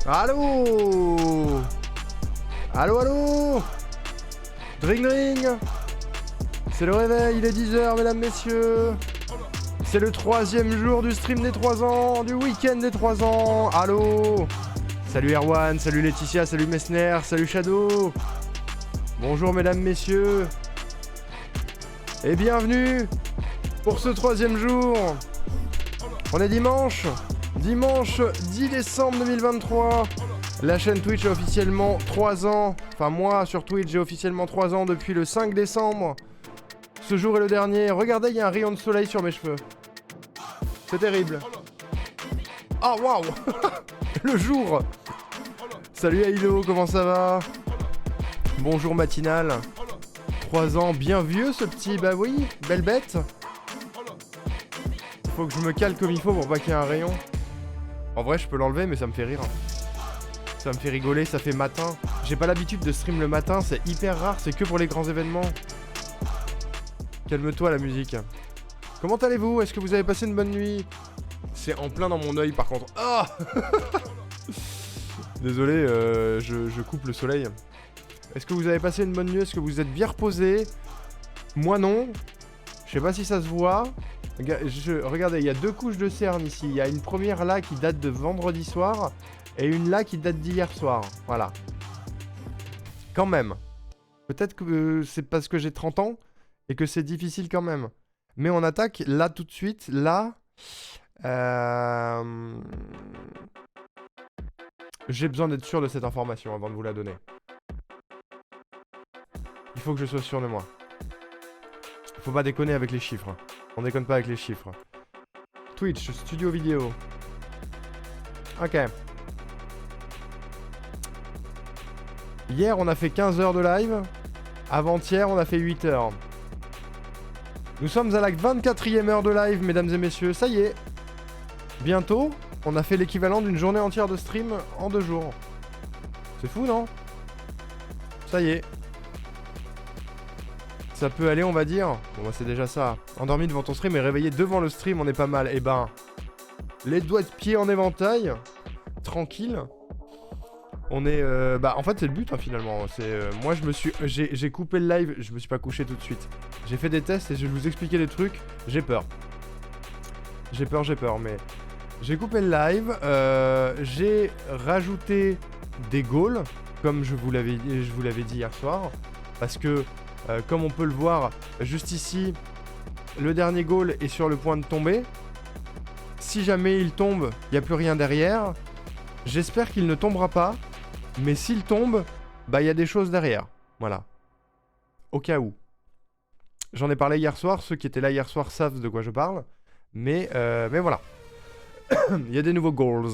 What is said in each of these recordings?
Allô? Allô, allô? Dring dring. C'est le réveil, il est 10h, mesdames, messieurs. C'est le 3e jour du stream des 3 ans, du week-end des 3 ans. Allô? Salut Erwan, salut Laetitia, salut Messner, salut Shadow. Bonjour mesdames, messieurs. Et bienvenue pour ce 3e jour. On est dimanche 10 décembre 2023. La chaîne Twitch a officiellement 3 ans. Enfin moi sur Twitch j'ai officiellement 3 ans depuis le 5 décembre. Ce jour est le dernier. Regardez, il y a un rayon de soleil sur mes cheveux. C'est terrible. Ah waouh. Le jour. Salut Aïdo, comment ça va? Bonjour matinal. 3 ans, bien vieux ce petit, bah oui, belle bête. Faut que je me cale comme il faut pour pas qu'il y ait un rayon. En vrai je peux l'enlever mais ça me fait rire. Ça me fait rigoler, ça fait matin. J'ai pas l'habitude de stream le matin, c'est hyper rare, c'est que pour les grands événements. Calme-toi la musique. Comment allez-vous? Est-ce que vous avez passé une bonne nuit? C'est en plein dans mon œil par contre. Ah. Désolé, je coupe le soleil. Est-ce que vous avez passé une bonne nuit? Est-ce que vous êtes bien reposé? Moi non. Je sais pas si ça se voit. Regardez, il y a 2 couches de cerne ici. Il y a une première là qui date de vendredi soir et une là qui date d'hier soir. Voilà. Quand même. Peut-être que c'est parce que j'ai 30 ans et que c'est difficile quand même. Mais on attaque là tout de suite. Là. J'ai besoin d'être sûr de cette information avant de vous la donner. Il faut que je sois sûr de moi. Faut pas déconner avec les chiffres. On déconne pas avec les chiffres. Twitch, studio vidéo. Ok. Hier, on a fait 15 heures de live. Avant-hier, on a fait 8 heures. Nous sommes à la 24e heure de live, mesdames et messieurs. Ça y est. Bientôt, on a fait l'équivalent d'une journée entière de stream en 2 jours. C'est fou, non? Ça y est. Ça peut aller, on va dire. Bon, bah, c'est déjà ça. Endormi devant ton stream et réveillé devant le stream, on est pas mal. Eh ben, les doigts de pied en éventail. Tranquille. On est... Bah, en fait, c'est le but, hein, finalement. C'est... moi, j'ai coupé le live. Je me suis pas couché tout de suite. J'ai fait des tests et je vais vous expliquer des trucs. J'ai peur. J'ai peur, mais... J'ai coupé le live. J'ai rajouté des goals, comme je vous l'avais dit hier soir. Parce que... comme on peut le voir juste ici, le dernier goal est sur le point de tomber. Si jamais il tombe, il n'y a plus rien derrière. J'espère qu'il ne tombera pas. Mais s'il tombe, bah il y a des choses derrière. Voilà. Au cas où. J'en ai parlé hier soir. Ceux qui étaient là hier soir savent de quoi je parle. Mais voilà. Il y a des nouveaux goals.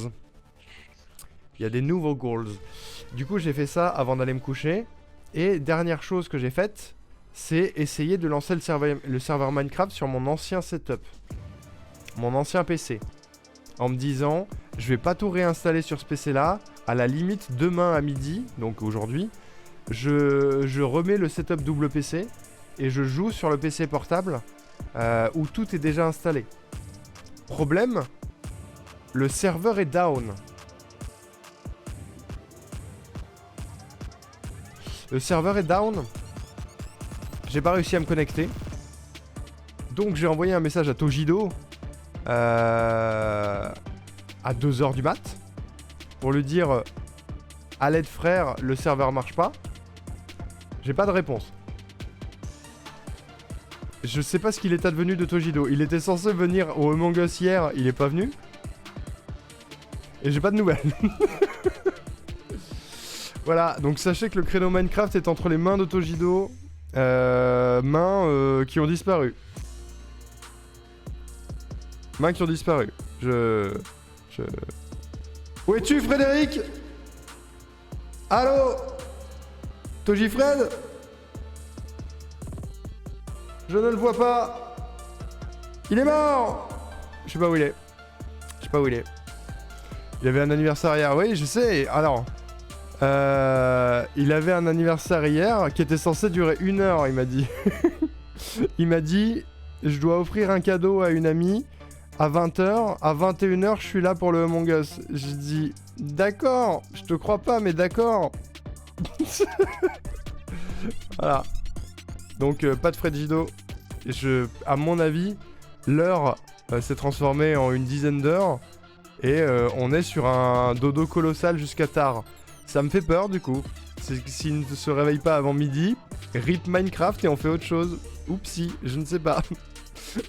Du coup, j'ai fait ça avant d'aller me coucher. Et dernière chose que j'ai faite, c'est essayer de lancer le serveur Minecraft sur mon ancien setup. Mon ancien PC. En me disant, je vais pas tout réinstaller sur ce PC là. À la limite, demain à midi, donc aujourd'hui, je remets le setup double PC et je joue sur le PC portable où tout est déjà installé. Problème, le serveur est down. Le serveur est down. J'ai pas réussi à me connecter. Donc j'ai envoyé un message à Tojido à 2h du mat pour lui dire à l'aide frère, le serveur marche pas. J'ai pas de réponse. Je sais pas ce qu'il est advenu de Tojido. Il était censé venir au Among Us hier, il est pas venu. Et j'ai pas de nouvelles. Voilà, donc sachez que le créneau Minecraft est entre les mains de Tojido. Mains qui ont disparu. Mains qui ont disparu. Où es-tu, Frédéric? Allô? Tojifred? Je ne le vois pas. Il est mort. Je sais pas où il est. Il avait un anniversaire hier. Oui, je sais. Alors... il avait un anniversaire hier qui était censé durer 1 heure, il m'a dit. Il m'a dit, je dois offrir un cadeau à une amie à 20h, à 21h, je suis là pour le Among Us. Je dis, d'accord, je te crois pas, mais d'accord. Voilà. Donc, pas de Fredgido. À mon avis, l'heure s'est transformée en une dizaine d'heures. Et on est sur un dodo colossal jusqu'à tard. Ça me fait peur, du coup. S'il ne se réveille pas avant midi, rip Minecraft et on fait autre chose. Oupsie, je ne sais pas.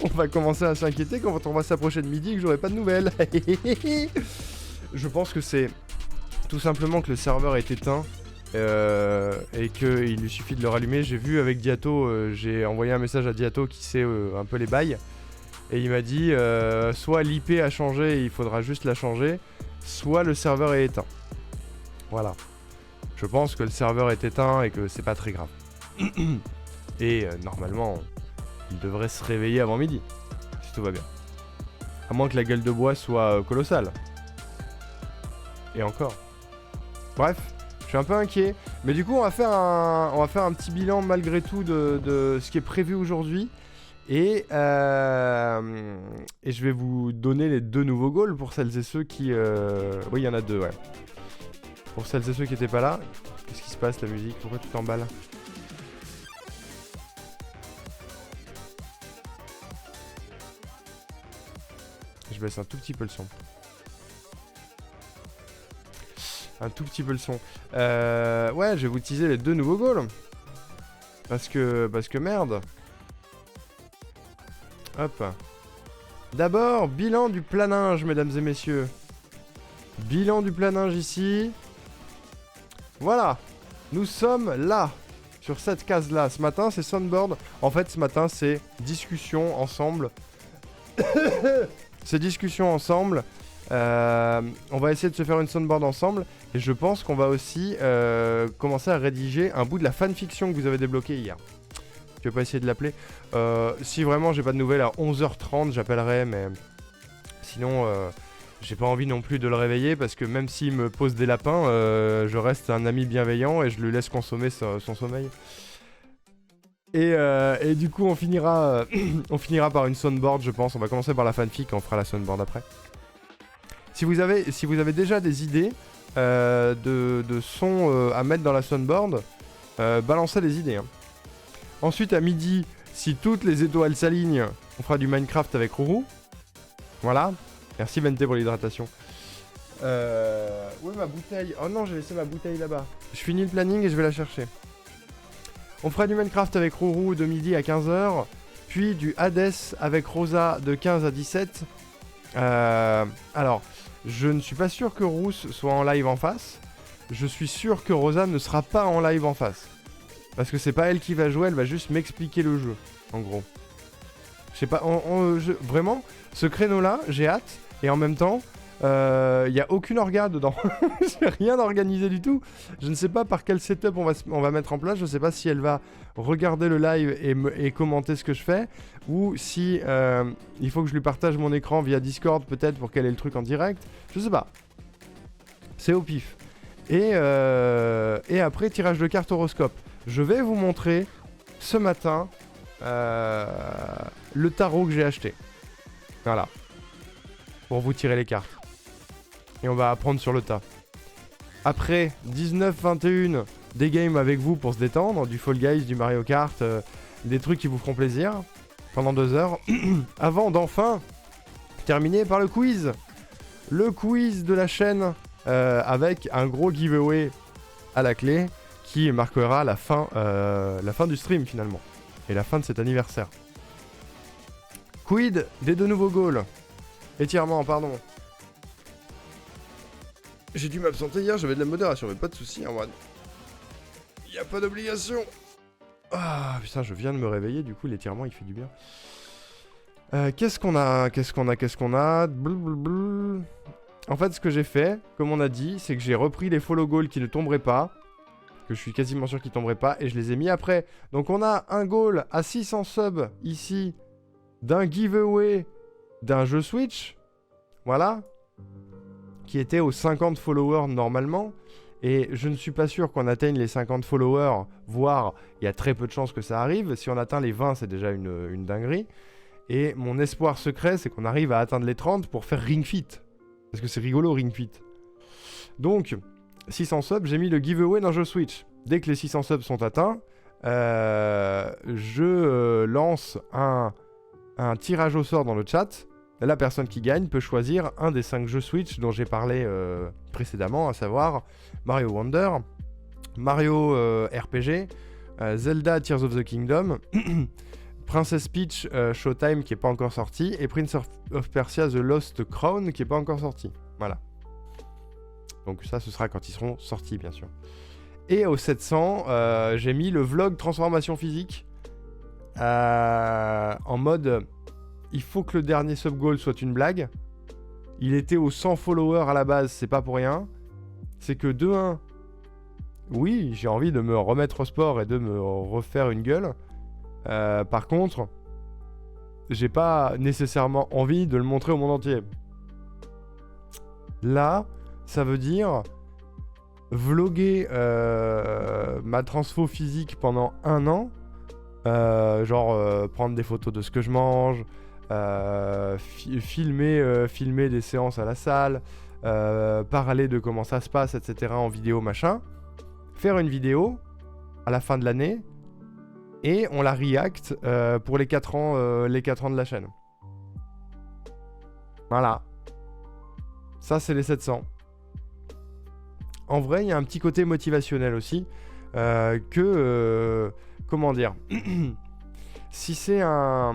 On va commencer à s'inquiéter quand on va s'approcher de midi et que j'aurai pas de nouvelles. Je pense que c'est tout simplement que le serveur est éteint et qu'il lui suffit de le rallumer. J'ai vu avec Diato, j'ai envoyé un message à Diato qui sait un peu les bails. Et il m'a dit soit l'IP a changé et il faudra juste la changer, soit le serveur est éteint. Voilà. Je pense que le serveur est éteint et que c'est pas très grave. Et normalement, il devrait se réveiller avant midi, si tout va bien. À moins que la gueule de bois soit colossale. Et encore. Bref, je suis un peu inquiet. Mais du coup, on va faire un petit bilan malgré tout de ce qui est prévu aujourd'hui. Et je vais vous donner les 2 nouveaux goals pour celles et ceux qui... Oui, il y en a 2, ouais. Pour celles et ceux qui n'étaient pas là. Qu'est-ce qui se passe, la musique? Pourquoi tu t'emballes? Je baisse un tout petit peu le son. Un tout petit peu le son. Ouais, je vais vous teaser les 2 nouveaux goals. Parce que merde. Hop. D'abord, bilan du planinge, mesdames et messieurs. Bilan du planinge ici. Voilà. Nous sommes là. Sur cette case-là. Ce matin, c'est Soundboard. En fait, ce matin, c'est discussion ensemble. C'est discussion ensemble. On va essayer de se faire une soundboard ensemble. Et je pense qu'on va aussi commencer à rédiger un bout de la fanfiction que vous avez débloqué hier. Je vais pas essayer de l'appeler. Si vraiment j'ai pas de nouvelles à 11h30, j'appellerai. Mais sinon, j'ai pas envie non plus de le réveiller. Parce que même s'il me pose des lapins, je reste un ami bienveillant et je lui laisse consommer son sommeil. Et du coup, on finira par une soundboard, je pense. On va commencer par la fanfic et on fera la soundboard après. Si vous avez déjà des idées de sons à mettre dans la soundboard, balancez les idées. Hein. Ensuite, à midi, si toutes les étoiles s'alignent, on fera du Minecraft avec Rourou. Voilà. Merci Vente pour l'hydratation. Où est ma bouteille? Oh non, j'ai laissé ma bouteille là-bas. Je finis le planning et je vais la chercher. On fera du Minecraft avec Rourou de midi à 15h, puis du Hades avec Rosa de 15 à 17. Alors, je ne suis pas sûr que Rousse soit en live en face. Je suis sûr que Rosa ne sera pas en live en face. Parce que c'est pas elle qui va jouer, elle va juste m'expliquer le jeu, en gros. Je sais pas, vraiment, ce créneau-là, j'ai hâte, et en même temps... Il n'y a aucune orga dedans. J'ai rien organisé du tout. Je ne sais pas par quel setup on va mettre en place. Je ne sais pas si elle va regarder le live et commenter ce que je fais. Ou si il faut que je lui partage mon écran via Discord peut-être pour qu'elle ait le truc en direct. Je sais pas. C'est au pif. Et après, tirage de cartes horoscope. Je vais vous montrer ce matin le tarot que j'ai acheté. Voilà. Pour vous tirer les cartes. Et on va apprendre sur le tas. Après 19-21, des games avec vous pour se détendre, du Fall Guys, du Mario Kart, des trucs qui vous feront plaisir pendant 2 heures. Avant d'enfin terminer par le quiz. Le quiz de la chaîne avec un gros giveaway à la clé qui marquera la fin du stream finalement. Et la fin de cet anniversaire. Quid des 2 nouveaux goals. Étirement, pardon. J'ai dû m'absenter hier, j'avais de la modération, mais pas de soucis en mode. Y a pas d'obligation. Ah putain, je viens de me réveiller, du coup l'étirement il fait du bien. Qu'est-ce qu'on a Blablabla. En fait, ce que j'ai fait, comme on a dit, c'est que j'ai repris les follow goals qui ne tomberaient pas. Que je suis quasiment sûr qu'ils tomberaient pas, et je les ai mis après. Donc on a un goal à 600 subs ici, d'un giveaway d'un jeu Switch. Voilà. Qui était aux 50 followers normalement. Et je ne suis pas sûr qu'on atteigne les 50 followers, voire il y a très peu de chances que ça arrive. Si on atteint les 20, c'est déjà une dinguerie. Et mon espoir secret, c'est qu'on arrive à atteindre les 30 pour faire Ring Fit. Parce que c'est rigolo, Ring Fit. Donc, 600 subs, j'ai mis le giveaway d'un jeu Switch. Dès que les 600 subs sont atteints, je lance un tirage au sort dans le chat. La personne qui gagne peut choisir un des 5 jeux Switch dont j'ai parlé précédemment, à savoir Mario Wonder, Mario RPG, Zelda Tears of the Kingdom, Princess Peach Showtime qui n'est pas encore sorti, et Prince of Persia The Lost Crown qui n'est pas encore sorti. Voilà. Donc ça, ce sera quand ils seront sortis, bien sûr. Et au 700, j'ai mis le vlog transformation physique en mode... Il faut que le dernier sub goal soit une blague. Il était aux 100 followers à la base, c'est pas pour rien. C'est que de 1, oui, j'ai envie de me remettre au sport et de me refaire une gueule. Par contre, j'ai pas nécessairement envie de le montrer au monde entier. Là, ça veut dire vloguer ma transfo physique pendant 1 an. Prendre des photos de ce que je mange, filmer des séances à la salle, parler de comment ça se passe, etc. en vidéo, machin. Faire une vidéo à la fin de l'année et on la react pour les 4 ans de la chaîne. Voilà. Ça, c'est les 700. En vrai, il y a un petit côté motivationnel aussi. Comment dire? Si c'est un...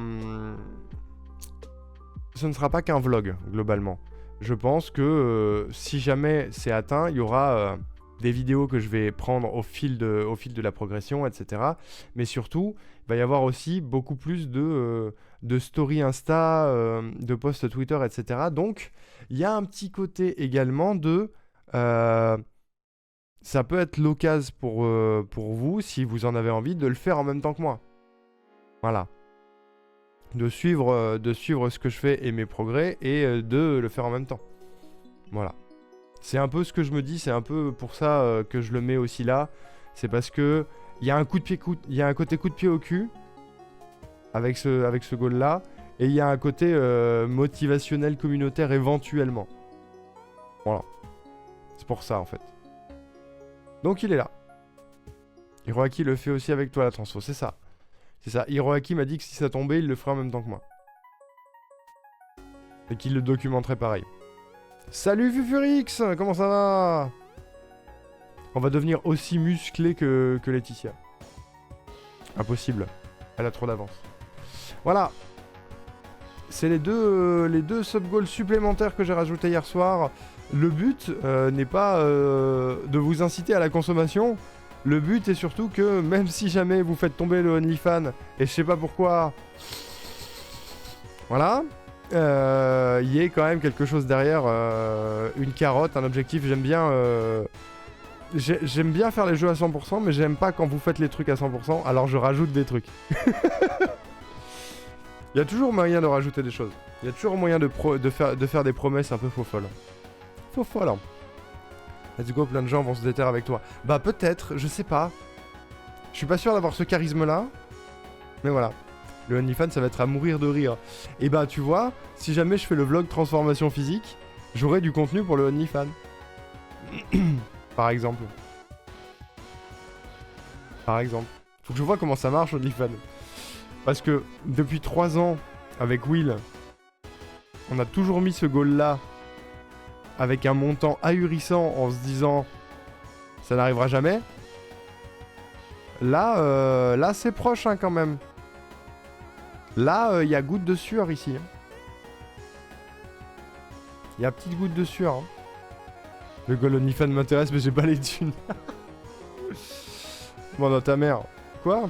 Ce ne sera pas qu'un vlog, globalement. Je pense que si jamais c'est atteint, il y aura des vidéos que je vais prendre au fil de la progression, etc. Mais surtout, il va y avoir aussi beaucoup plus de story Insta, de posts Twitter, etc. Donc, il y a un petit côté également de... ça peut être l'occasion pour vous, si vous en avez envie, de le faire en même temps que moi. Voilà. De suivre ce que je fais et mes progrès, et de le faire en même temps. Voilà. C'est un peu ce que je me dis, c'est un peu pour ça que je le mets aussi là. C'est parce que il y a un côté coup de pied au cul avec ce goal là, et il y a un côté motivationnel communautaire éventuellement. Voilà. C'est pour ça en fait. Donc il est là. Hiroaki le fait aussi avec toi la transfo, c'est ça. C'est ça. Hiroaki m'a dit que si ça tombait, il le ferait en même temps que moi. Et qu'il le documenterait pareil. Salut Fufurix, comment ça va? On va devenir aussi musclé que Laetitia. Impossible. Elle a trop d'avance. Voilà. C'est les deux sub-goals supplémentaires que j'ai rajoutés hier soir. Le but n'est pas de vous inciter à la consommation. Le but est surtout que même si jamais vous faites tomber le OnlyFans, et je sais pas pourquoi, voilà, y ait quand même quelque chose derrière, une carotte, un objectif. J'aime bien faire les jeux à 100%, mais j'aime pas quand vous faites les trucs à 100%, alors je rajoute des trucs. Il y a toujours moyen de rajouter des choses. Il y a toujours moyen de faire des promesses un peu faux-folles. Faux-folles. Let's go, plein de gens vont se déterrer avec toi. Bah peut-être, je sais pas. Je suis pas sûr d'avoir ce charisme-là. Mais voilà. Le OnlyFans, ça va être à mourir de rire. Et bah tu vois, si jamais je fais le vlog transformation physique, j'aurai du contenu pour le OnlyFans. Par exemple. Par exemple. Faut que je vois comment ça marche, OnlyFans. Parce que depuis 3 ans, avec Will, on a toujours mis ce goal-là avec un montant ahurissant en se disant ça n'arrivera jamais. Là c'est proche hein, quand même. Là, il y a goutte de sueur ici. Il y a petite goutte de sueur. Hein. Le goal OnlyFans m'intéresse, mais j'ai pas les thunes. Bon, dans ta mère. Quoi?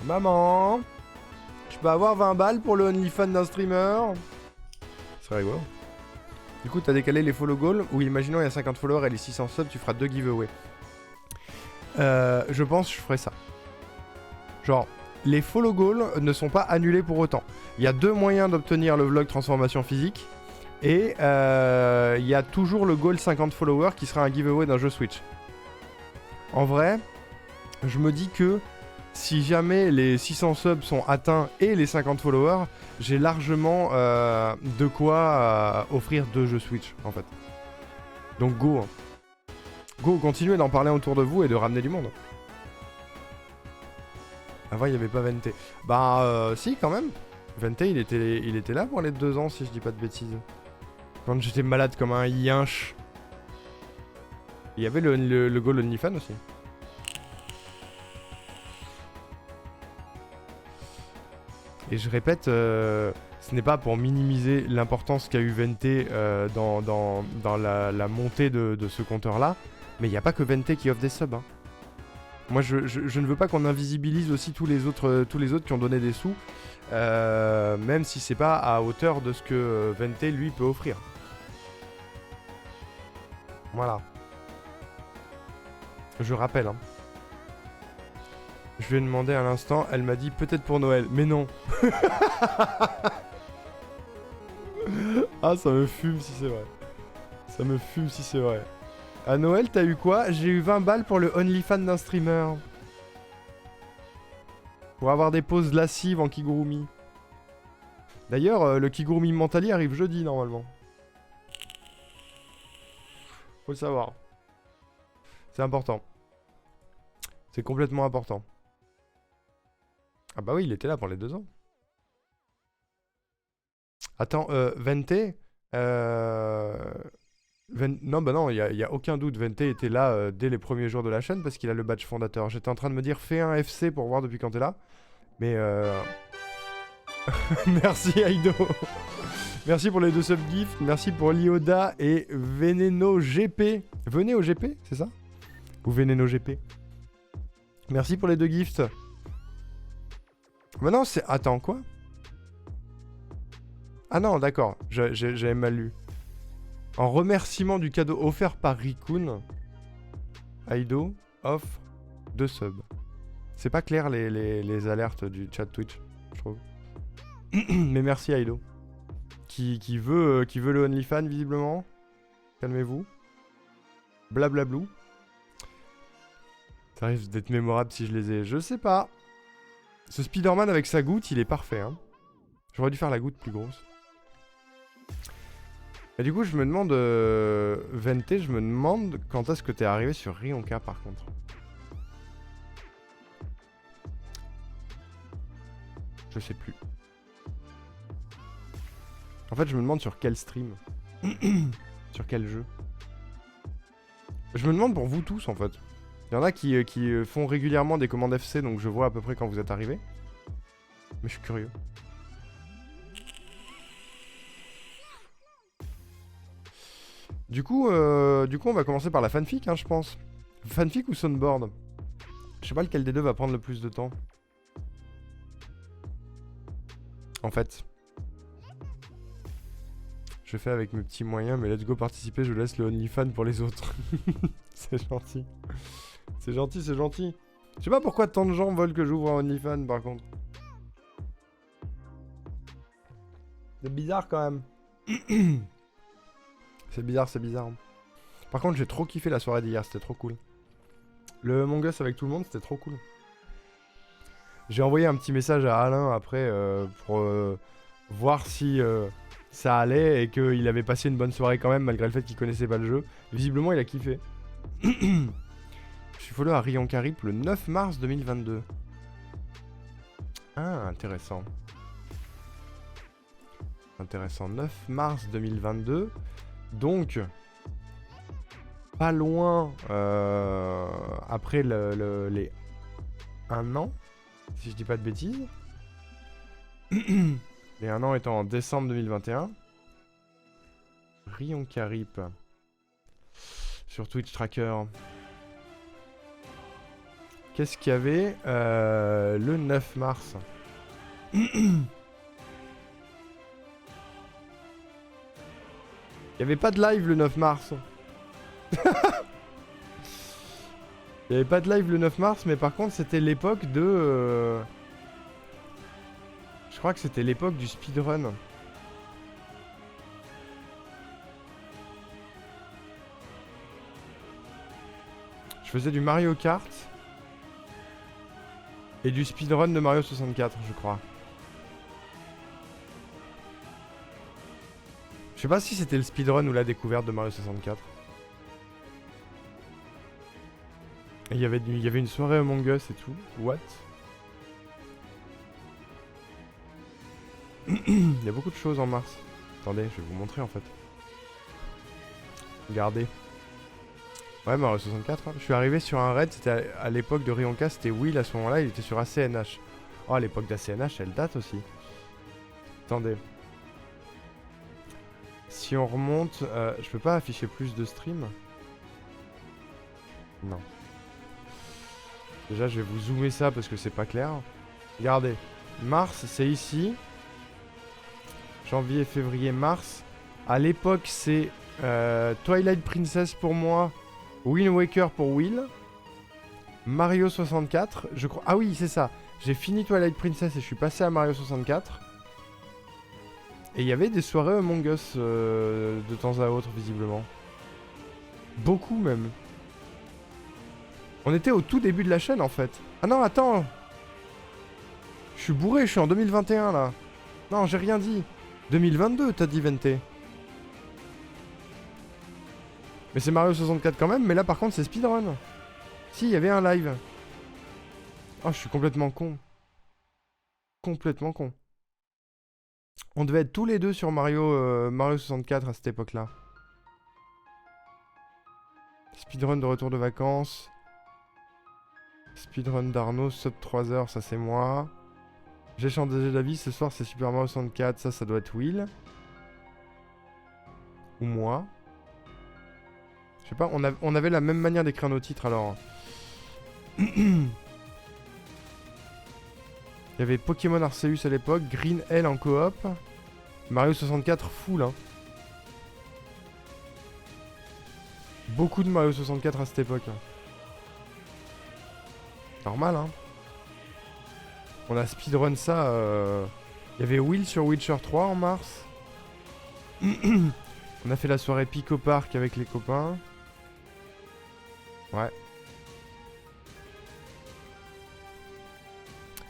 Maman, je peux avoir 20 balles pour le OnlyFans d'un streamer? C'est rigolo. Du coup, t'as décalé les follow goals. Oui, imaginons il y a 50 followers et les 600 subs, tu feras 2 giveaways. Je pense que je ferai ça. Genre, les follow goals ne sont pas annulés pour autant. Il y a 2 moyens d'obtenir le vlog transformation physique. Et il y a toujours le goal 50 followers qui sera un giveaway d'un jeu Switch. En vrai, je me dis que si jamais les 600 subs sont atteints et les 50 followers, j'ai largement de quoi offrir 2 jeux Switch en fait. Donc go. Hein. Go, continuez d'en parler autour de vous et de ramener du monde. Avant il n'y avait pas Vente. Bah si quand même. Vente il était là pour les 2 ans si je dis pas de bêtises. Quand j'étais malade comme un yinche. Il y avait le Goal OnlyFans aussi. Et je répète, ce n'est pas pour minimiser l'importance qu'a eu Vente dans la montée de ce compteur-là, mais il n'y a pas que Vente qui offre des subs. Hein. Moi, je ne veux pas qu'on invisibilise aussi tous les autres qui ont donné des sous, même si c'est pas à hauteur de ce que Vente, lui, peut offrir. Voilà. Je rappelle, hein. Je lui ai demandé à l'instant, elle m'a dit peut-être pour Noël, mais non. Ah, ça me fume si c'est vrai. Ça me fume si c'est vrai. À Noël, t'as eu quoi? J'ai eu 20 balles pour le OnlyFans d'un streamer. Pour avoir des pauses lascives en Kigurumi. D'ailleurs, le Kigurumi Mentali arrive jeudi normalement. Faut le savoir. C'est important. C'est complètement important. Ah bah oui, il était là pour les 2 ans. Attends, Vente non, bah non, il y a aucun doute. Vente était là dès les premiers jours de la chaîne parce qu'il a le badge fondateur. J'étais en train de me dire, fais un FC pour voir depuis quand t'es là. Mais Merci Aido. Merci pour les 2 subgifts. Merci pour Lioda et Veneno GP. Venez au GP, c'est ça? Ou Veneno GP. Merci pour les 2 gifts. Mais non, c'est... Attends, quoi? Ah non, d'accord. J'avais mal lu. En remerciement du cadeau offert par Rikun, Aido offre 2 subs. C'est pas clair les alertes du chat Twitch, je trouve. Mais merci Aido. Qui veut le OnlyFans visiblement. Calmez-vous. Blablablou. Ça risque d'être mémorable si je les ai. Je sais pas. Ce Spider-Man avec sa goutte, il est parfait. Hein. J'aurais dû faire la goutte plus grosse. Et du coup, je me demande... Vente, je me demande quand est-ce que t'es arrivé sur Rionka par contre. Je sais plus. En fait, je me demande sur quel stream. Sur quel jeu. Je me demande pour vous tous en fait. Il y en a qui font régulièrement des commandes FC, donc je vois à peu près quand vous êtes arrivés. Mais je suis curieux. Du coup, on va commencer par la fanfic, hein, je pense. Fanfic ou soundboard? Je sais pas lequel des deux va prendre le plus de temps. En fait. Je fais avec mes petits moyens, mais let's go participer, je laisse le OnlyFans pour les autres. C'est gentil. C'est gentil, c'est gentil. Je sais pas pourquoi tant de gens veulent que j'ouvre un OnlyFans, par contre. C'est bizarre, quand même. C'est bizarre, c'est bizarre. Par contre, j'ai trop kiffé la soirée d'hier, c'était trop cool. Le Among Us avec tout le monde, c'était trop cool. J'ai envoyé un petit message à Alain après pour voir si ça allait et qu'il avait passé une bonne soirée quand même, malgré le fait qu'il connaissait pas le jeu. Visiblement, il a kiffé. Je suis follow à Rion Carip le 9 mars 2022. Ah, intéressant. Intéressant. 9 mars 2022. Donc, pas loin après les 1 an, si je dis pas de bêtises. Les 1 an étant en décembre 2021. Rion Carip. Sur Twitch Tracker. Qu'est-ce qu'il y avait le 9 mars? Il n'y avait pas de live le 9 mars. Il n'y avait pas de live le 9 mars, mais par contre c'était l'époque de... Je crois que c'était l'époque du speedrun. Je faisais du Mario Kart. Et du speedrun de Mario 64, je crois. Je sais pas si c'était le speedrun ou la découverte de Mario 64. Et il y avait une soirée Among Us et tout. What? Il y a beaucoup de choses en mars. Attendez, je vais vous montrer en fait. Regardez. Ouais, Mario 64. Hein. Je suis arrivé sur un raid, c'était à l'époque de Rionka, c'était Will à ce moment-là, il était sur ACNH. Oh, à l'époque d'ACNH, elle date aussi. Attendez. Si on remonte, je peux pas afficher plus de streams? Non. Déjà, je vais vous zoomer ça parce que c'est pas clair. Regardez. Mars, c'est ici. Janvier, février, mars. À l'époque, c'est Twilight Princess pour moi. Wind Waker pour Will. Mario 64, je crois. Ah oui, c'est ça. J'ai fini Twilight Princess et je suis passé à Mario 64. Et il y avait des soirées Among Us de temps à autre, visiblement. Beaucoup même. On était au tout début de la chaîne en fait. Ah non, attends. Je suis bourré, je suis en 2021 là. Non, j'ai rien dit. 2022, t'as dit Vente. Mais c'est Mario 64 quand même, mais là par contre c'est speedrun. Si, il y avait un live. Oh, je suis complètement con. Complètement con. On devait être tous les deux sur Mario 64 à cette époque-là. Speedrun de retour de vacances. Speedrun d'Arnaud, sub 3 heures, ça c'est moi. J'ai changé d'avis, ce soir c'est Super Mario 64, ça doit être Will. Ou moi. Je sais pas, on avait la même manière d'écrire nos titres alors. Il y avait Pokémon Arceus à l'époque, Green Hell en coop. Mario 64 full hein. Beaucoup de Mario 64 à cette époque. Normal hein. On a speedrun ça. Il y avait Will sur Witcher 3 en mars. On a fait la soirée Pico Park avec les copains. Ouais.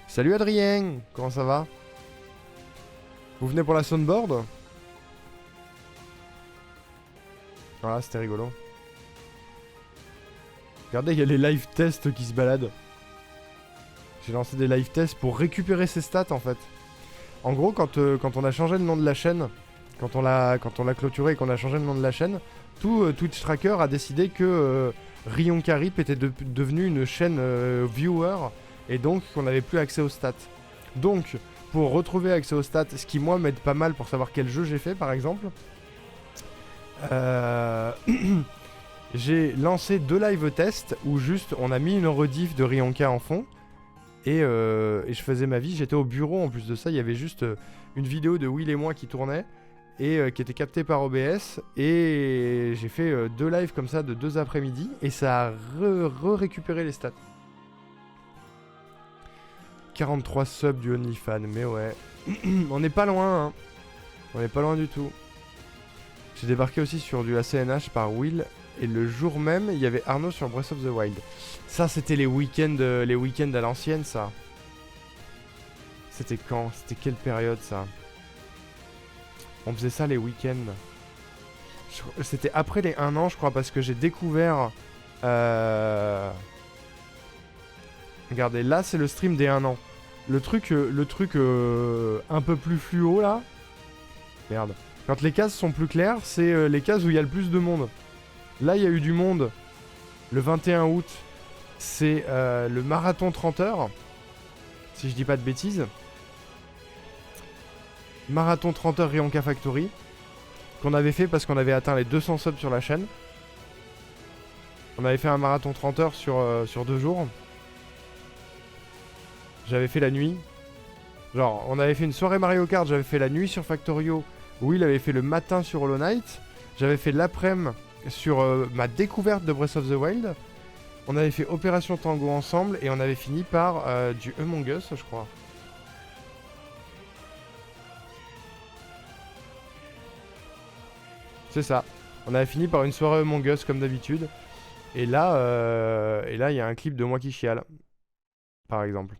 Salut Adrien, comment ça va? Vous venez pour la soundboard? Voilà, c'était rigolo. Regardez, il y a les live tests qui se baladent. J'ai lancé des live tests pour récupérer ses stats en fait. En gros, quand on a changé le nom de la chaîne, quand on l'a clôturé et qu'on a changé le nom de la chaîne, tout Twitch Tracker a décidé que Rion Carip était devenu une chaîne viewer et donc qu'on n'avait plus accès aux stats. Donc, pour retrouver accès aux stats, ce qui moi m'aide pas mal pour savoir quel jeu j'ai fait par exemple, j'ai lancé 2 live tests où juste on a mis une rediff de Rionka en fond. Et je faisais ma vie, j'étais au bureau en plus de ça, il y avait juste une vidéo de Will et moi qui tournait et qui était captée par OBS et j'ai fait 2 lives comme ça de 2 après-midi et ça a récupéré les stats. 43 subs du OnlyFans, mais ouais, on n'est pas loin, hein. On n'est pas loin du tout. J'ai débarqué aussi sur du ACNH par Will et le jour même, il y avait Arnaud sur Breath of the Wild. Ça, c'était les week-ends à l'ancienne, ça. C'était quand? C'était quelle période, ça? On faisait ça les week-ends. C'était après les 1 an, je crois, parce que j'ai découvert... Regardez, là, c'est le stream des 1 an. Le truc un peu plus fluo, là. Merde. Quand les cases sont plus claires, c'est les cases où il y a le plus de monde. Là, il y a eu du monde le 21 août. C'est le marathon 30 heures. Si je dis pas de bêtises. Marathon 30 heures Rionka Factory. Qu'on avait fait parce qu'on avait atteint les 200 subs sur la chaîne. On avait fait un marathon 30 heures sur 2 jours. J'avais fait la nuit. Genre, on avait fait une soirée Mario Kart, j'avais fait la nuit sur Factorio. Will avait fait le matin sur Hollow Knight. J'avais fait l'après-midi sur ma découverte de Breath of the Wild. On avait fait Opération Tango ensemble et on avait fini par du Among Us, je crois. C'est ça. On avait fini par une soirée Among Us comme d'habitude. Et là, il y a un clip de moi qui chiale. Par exemple.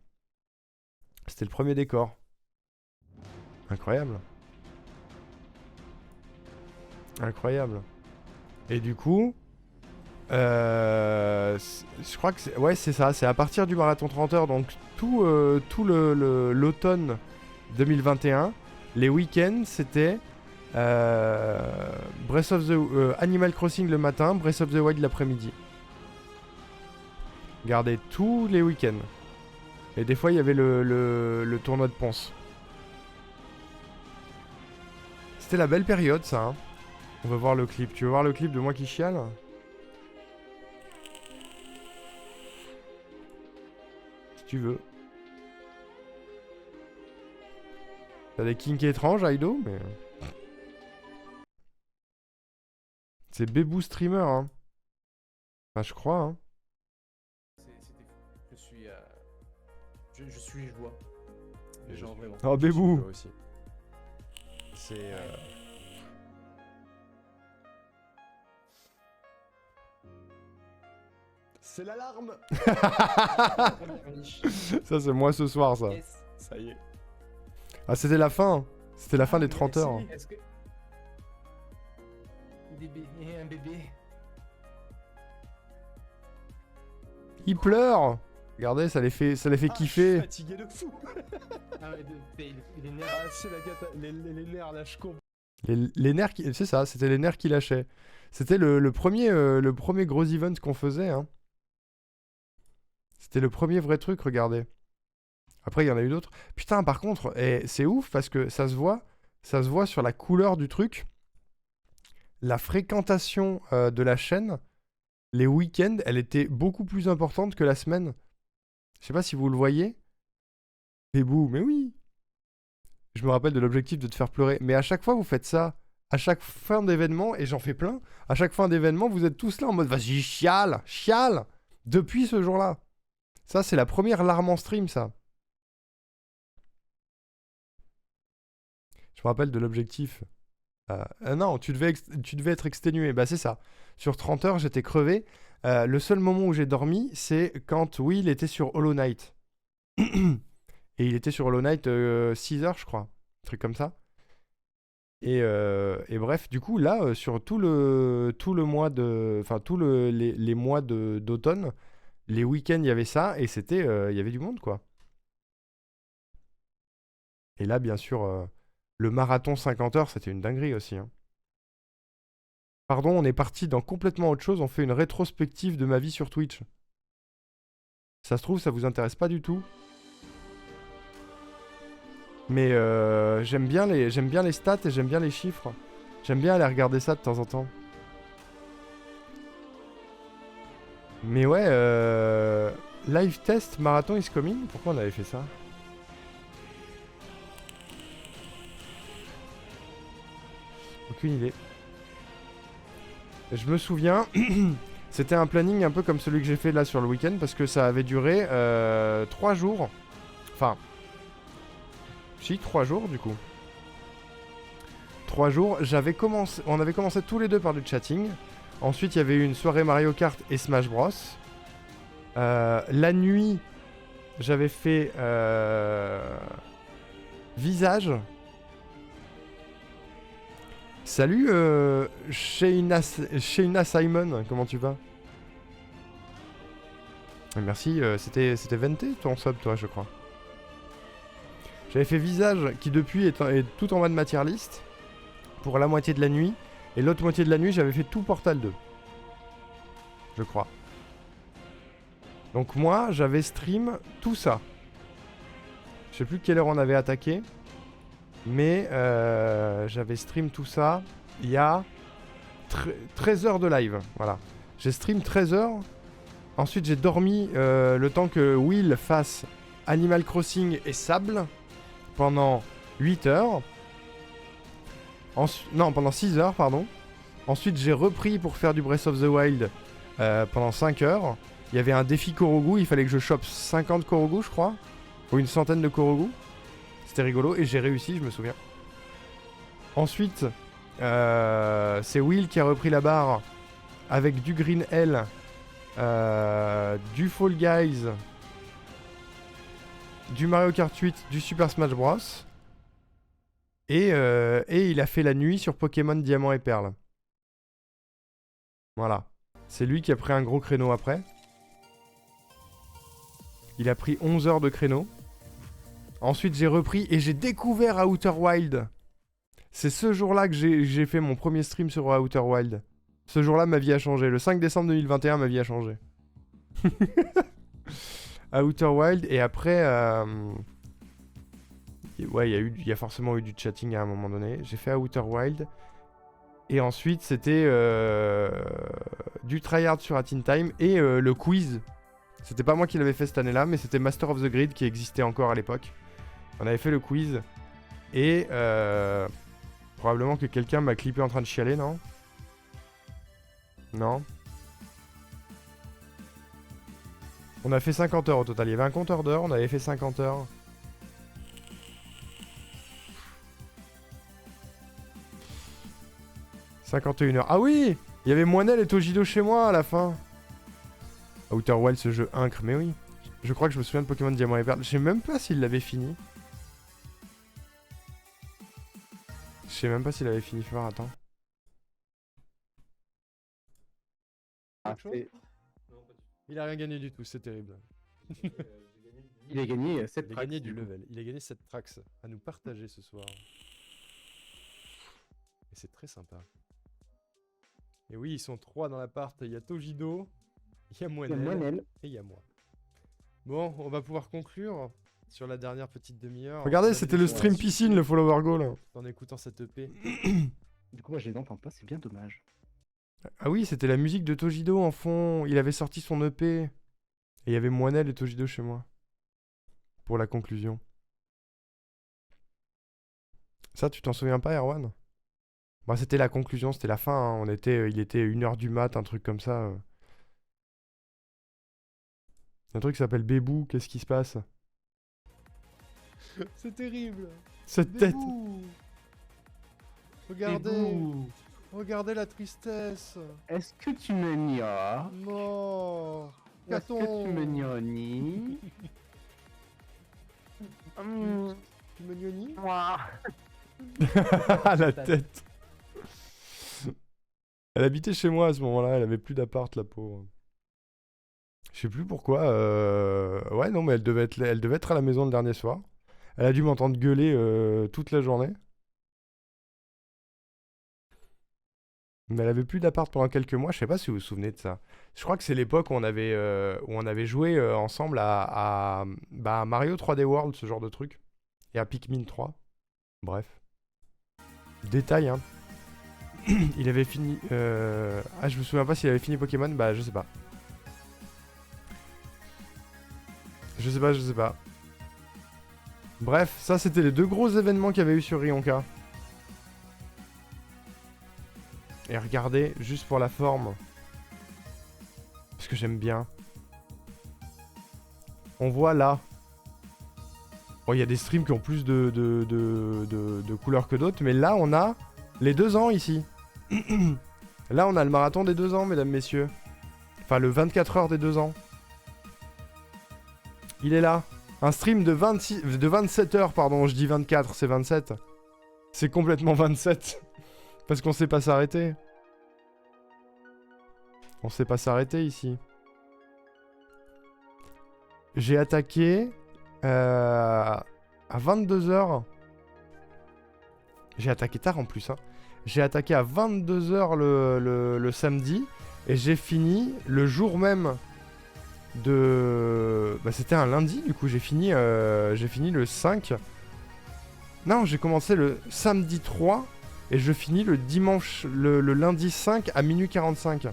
c'était le premier décor. Incroyable. Incroyable. Et du coup, je crois que c'est... Ouais, c'est ça. C'est à partir du marathon 30 heures, donc tout l'automne 2021, les week-ends, c'était Breath of the Animal Crossing le matin, Breath of the Wild l'après-midi. Regardez, tous les week-ends. Et des fois, il y avait le tournoi de Ponce. C'était la belle période, ça. Hein. On va voir le clip. Tu veux voir le clip de moi qui chiale? Si tu veux. T'as des kinks étranges, Aido, mais... C'est Bébou Streamer, hein. Enfin, je crois, hein. Je suis joie. Les gens, vraiment. Oh, Bébou aussi. C'est... C'est l'alarme. Ça, c'est moi ce soir, ça. Yes. Ça y est. Ah, c'était la fin. C'était la fin des 30 heures. Est-ce que... Un bébé. Il pleure. Regardez, ça les fait kiffer. Je suis fatigué de fou. Ah ouais, les nerfs. Ah, c'est la gâte, les nerfs lâchent con. Les nerfs qui... C'est ça, c'était les nerfs qui lâchaient. C'était le premier gros event qu'on faisait, hein. C'était le premier vrai truc, regardez. Après, il y en a eu d'autres. Putain, par contre, c'est ouf parce que ça se voit sur la couleur du truc. La fréquentation de la chaîne, les week-ends, elle était beaucoup plus importante que la semaine. Je sais pas si vous le voyez. Bébou, mais oui. Je me rappelle de l'objectif de te faire pleurer. Mais à chaque fois, vous faites ça. À chaque fin d'événement, et j'en fais plein, à chaque fin d'événement, vous êtes tous là en mode vas-y, chiale, chiale. Depuis ce jour-là. Ça, c'est la première larme en stream, ça. Je me rappelle de l'objectif. Non, tu devais être exténué. Bah, c'est ça. Sur 30 heures, j'étais crevé. Le seul moment où j'ai dormi, c'est quand Will était sur Hollow Knight. Et il était sur Hollow Knight 6 heures, je crois. Un truc comme ça. Et bref, du coup, là, sur tout le mois de... Enfin, les mois d'automne, les week-ends, il y avait ça, et c'était... Il y avait du monde, quoi. Et là, bien sûr, le marathon 50 heures, c'était une dinguerie aussi, hein. Pardon, on est parti dans complètement autre chose, on fait une rétrospective de ma vie sur Twitch. Ça se trouve, ça vous intéresse pas du tout. Mais j'aime bien les stats et j'aime bien les chiffres. J'aime bien aller regarder ça de temps en temps. Mais ouais, live test marathon is coming. Pourquoi on avait fait ça? Aucune idée. Je me souviens, c'était un planning un peu comme celui que j'ai fait là sur le week-end parce que ça avait duré 3 jours. Enfin... Si, 3 jours du coup. 3 jours, on avait commencé tous les deux par du chatting. Ensuite, il y avait eu une soirée Mario Kart et Smash Bros. La nuit, j'avais fait visage. Salut Sheina Simon, comment tu vas? Merci, c'était Vente ton sub toi je crois. J'avais fait visage qui depuis est tout en bas de ma tier list pour la moitié de la nuit. Et l'autre moitié de la nuit j'avais fait tout Portal 2. Je crois. Donc moi j'avais stream tout ça. Je sais plus quelle heure on avait attaqué. Mais j'avais stream tout ça il y a 13 heures de live. Voilà. J'ai stream 13 heures. Ensuite j'ai dormi le temps que Will fasse Animal Crossing et Sable. Pendant 8 heures. Non, pendant 6 heures, pardon. Ensuite, j'ai repris pour faire du Breath of the Wild pendant 5 heures. Il y avait un défi Korogu, il fallait que je chope 50 Korogu, je crois. Ou une centaine de Korogu. C'était rigolo et j'ai réussi, je me souviens. Ensuite, c'est Will qui a repris la barre avec du Green Hell, du Fall Guys du Mario Kart 8, du Super Smash Bros. Et il a fait la nuit sur Pokémon Diamant et Perle. Voilà. C'est lui qui a pris un gros créneau après. Il a pris 11 heures de créneau. Ensuite, j'ai repris et j'ai découvert Outer Wild. C'est ce jour-là que j'ai fait mon premier stream sur Outer Wild. Ce jour-là, ma vie a changé. Le 5 décembre 2021, ma vie a changé. Outer Wild, et après... ouais, il y a forcément eu du chatting à un moment donné. J'ai fait Outer Wild. Et ensuite, c'était du tryhard sur A Teen Time et le quiz. C'était pas moi qui l'avais fait cette année-là, mais c'était Master of the Grid qui existait encore à l'époque. On avait fait le quiz. Et probablement que quelqu'un m'a clippé en train de chialer, non? Non. On a fait 50 heures au total. Il y avait un compteur d'heures, on avait fait 50 heures. « 51 heures. Ah oui! Il y avait Moinel et Tojido chez moi à la fin. Outer Wild, ce jeu incre, mais oui. Je crois que je me souviens de Pokémon Diamant et Perle. Je sais même pas s'il l'avait fini. Je sais même pas s'il avait fini fort, attends. Il a rien gagné du tout, c'est terrible. Il a gagné 7 Il a gagné du level. Il a gagné 7 tracks à nous partager ce soir. Et c'est très sympa. Et oui, ils sont 3 dans l'appart. Il y a Tojido, il y a Moinel et il y a moi. Bon, on va pouvoir conclure sur la dernière petite demi-heure. Regardez, c'était le stream piscine, le follower goal. En écoutant cette EP. Du coup, moi je les entends pas, c'est bien dommage. Ah oui, c'était la musique de Tojido en fond. Il avait sorti son EP. Et il y avait Moinel et Tojido chez moi. Pour la conclusion. Ça, tu t'en souviens pas, Erwan? Bah, c'était la conclusion, c'était la fin. Hein. Il était 1h du mat, un truc comme ça. Un truc qui s'appelle Bébou, qu'est-ce qui se passe? C'est terrible. Cette tête. Regardez. Bébou. Regardez la tristesse. Est-ce que tu me gnaws? Mort. Est-ce que tu me gnognis? Tu me gnognis? Moi. La tête. Elle habitait chez moi à ce moment-là, elle avait plus d'appart, la pauvre. Je sais plus pourquoi. Ouais, non, mais elle devait être à la maison le dernier soir. Elle a dû m'entendre gueuler toute la journée. Mais elle avait plus d'appart pendant quelques mois. Je sais pas si vous vous souvenez de ça. Je crois que c'est l'époque où on avait joué ensemble à Mario 3D World, ce genre de truc. Et à Pikmin 3. Bref. Détail, hein. Il avait fini... Ah, je me souviens pas s'il avait fini Pokémon. Bah, je sais pas. Je sais pas. Bref, ça, c'était les 2 gros événements qu'il y avait eu sur Rionka. Et regardez, juste pour la forme. Parce que j'aime bien. On voit là. Bon, il y a des streams qui ont plus de couleurs que d'autres. Mais là, on a les 2 ans ici. Là, on a le marathon des 2 ans, mesdames, messieurs. Enfin, le 24 heures des 2 ans. Il est là. Un stream de 27 heures, pardon. Je dis 24, c'est 27. C'est complètement 27. Parce qu'on sait pas s'arrêter. On sait pas s'arrêter ici. J'ai attaqué à 22h. J'ai attaqué tard en plus. Hein. J'ai attaqué à 22h le samedi. Et j'ai fini le jour même de... Bah, c'était un lundi, du coup. J'ai fini le 5. Non, j'ai commencé le samedi 3. Et je finis le dimanche, le lundi 5 à minuit 45.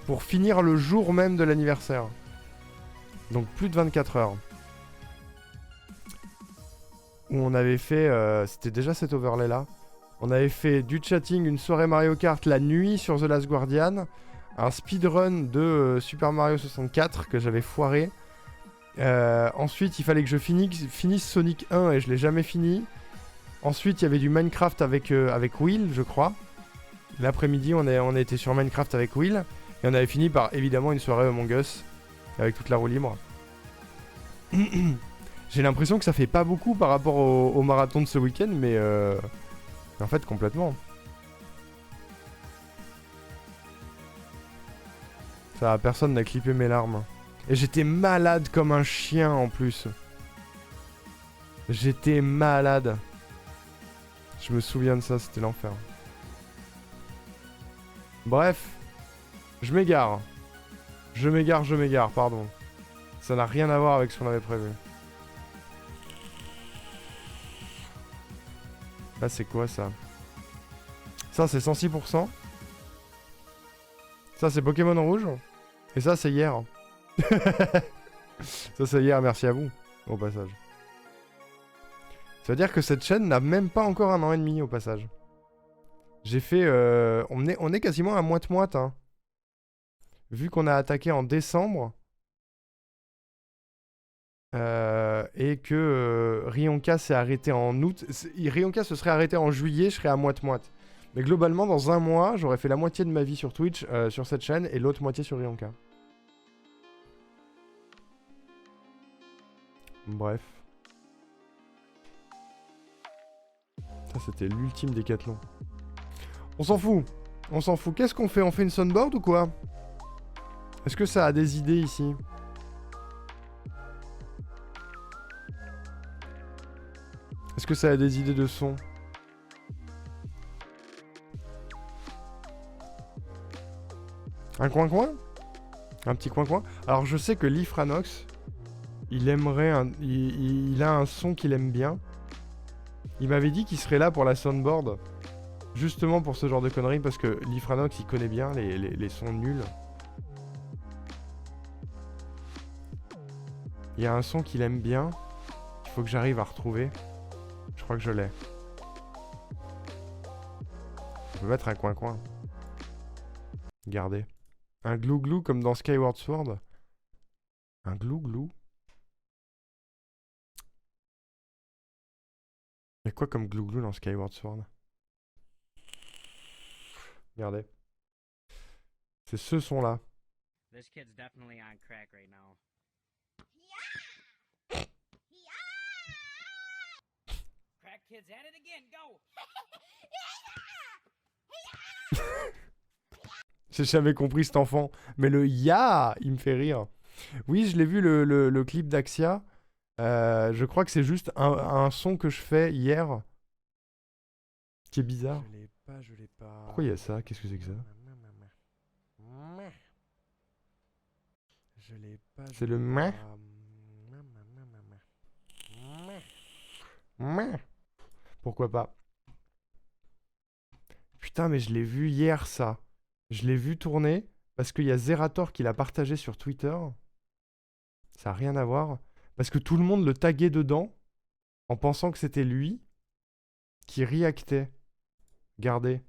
Pour finir le jour même de l'anniversaire. Donc plus de 24 heures. Où on avait fait... c'était déjà cet overlay là. On avait fait du chatting, une soirée Mario Kart la nuit sur The Last Guardian. Un speedrun de Super Mario 64 que j'avais foiré. Ensuite, il fallait que je finisse Sonic 1 et je l'ai jamais fini. Ensuite, il y avait du Minecraft avec Will, je crois. L'après-midi, on était sur Minecraft avec Will. Et on avait fini par, évidemment, une soirée Among Us. Avec toute la roue libre. J'ai l'impression que ça fait pas beaucoup par rapport au marathon de ce week-end, mais en fait, complètement. Ça, personne n'a clippé mes larmes. Et j'étais malade comme un chien en plus. J'étais malade. Je me souviens de ça, c'était l'enfer. Bref. Je m'égare. Je m'égare, pardon. Ça n'a rien à voir avec ce qu'on avait prévu. Là, c'est quoi ça? Ça, c'est 106%. Ça, c'est Pokémon Rouge. Et ça, c'est hier. Ça, c'est hier, merci à vous, au passage. Ça veut dire que cette chaîne n'a même pas encore 1 an et demi, au passage. J'ai fait... on est quasiment à moite-moite, hein. Vu qu'on a attaqué en décembre... et que Rionka s'est arrêté en août. Rionka se serait arrêté en juillet, je serais à moite-moite. Mais globalement, dans 1 mois, j'aurais fait la moitié de ma vie sur Twitch, sur cette chaîne, et l'autre moitié sur Rionka. Bref. Ça, c'était l'ultime décathlon. On s'en fout. On s'en fout. Qu'est-ce qu'on fait? On fait une soundboard ou quoi? Est-ce que ça a des idées ici? Est-ce que ça a des idées de son? Un coin-coin? Un petit coin-coin? Alors je sais que Lifranox, il aimerait il a un son qu'il aime bien. Il m'avait dit qu'il serait là pour la soundboard. Justement pour ce genre de conneries, parce que Lifranox, il connaît bien les sons nuls. Il y a un son qu'il aime bien. Il faut que j'arrive à retrouver. Je crois que je l'ai. On peut mettre un coin-coin. Regardez. Un glou-glou comme dans Skyward Sword. Un glou-glou. Il y a quoi comme glou-glou dans Skyward Sword? Regardez. C'est ce son-là. This kid's definitely on crack right now. Crack kids at it again, go! J'ai jamais compris cet enfant. Mais le ya, il me fait rire. Oui, je l'ai vu le clip d'Axia. Je crois que c'est juste un son que je fais hier. Qui est bizarre. Je l'ai pas. Pourquoi il y a ça? Qu'est-ce que c'est que ça? Je l'ai pas. C'est le meh. Pourquoi pas? Putain, mais je l'ai vu hier, ça. Je l'ai vu tourner parce qu'il y a Zerator qui l'a partagé sur Twitter. Ça n'a rien à voir. Parce que tout le monde le taguait dedans en pensant que c'était lui qui reactait. Regardez.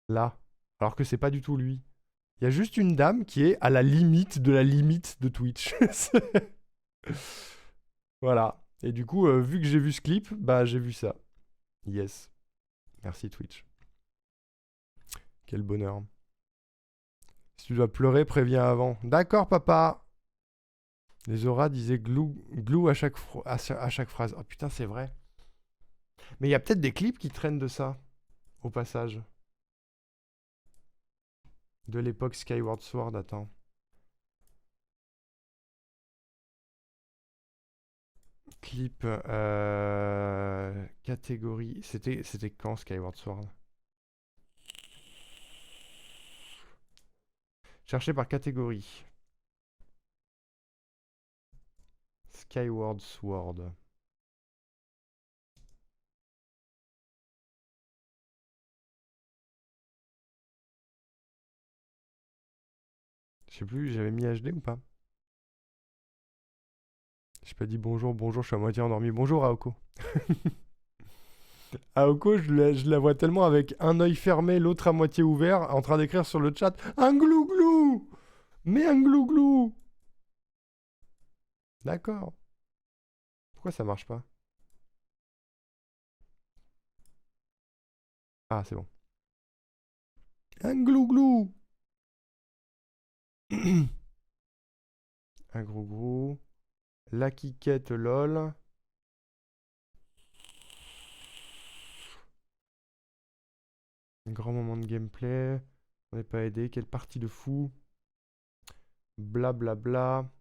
Là. Alors que c'est pas du tout lui. Il y a juste une dame qui est à la limite de Twitch. Voilà. Et du coup, vu que j'ai vu ce clip, bah j'ai vu ça. Yes. Merci Twitch. Quel bonheur. Si tu dois pleurer, préviens avant. D'accord, papa. Les auras disaient glou, glou à chaque phrase. Oh putain, c'est vrai. Mais il y a peut-être des clips qui traînent de ça, au passage. De l'époque Skyward Sword, attends. Clip, catégorie. C'était quand Skyward Sword? Cherchez par catégorie. Skyward Sword. Je sais plus, j'avais mis HD ou pas? J'ai pas dit bonjour, bonjour, je suis à moitié endormi. Bonjour Aoko. Aoko, je la vois tellement avec un œil fermé, l'autre à moitié ouvert, en train d'écrire sur le chat un glou-glou. Mais un glou-glou. D'accord. Pourquoi ça marche pas? Ah, c'est bon. Un glou-glou. Un gros-gros. La Kikette, lol. Un grand moment de gameplay. On n'est pas aidé. Quelle partie de fou. Blablabla. Bla, bla.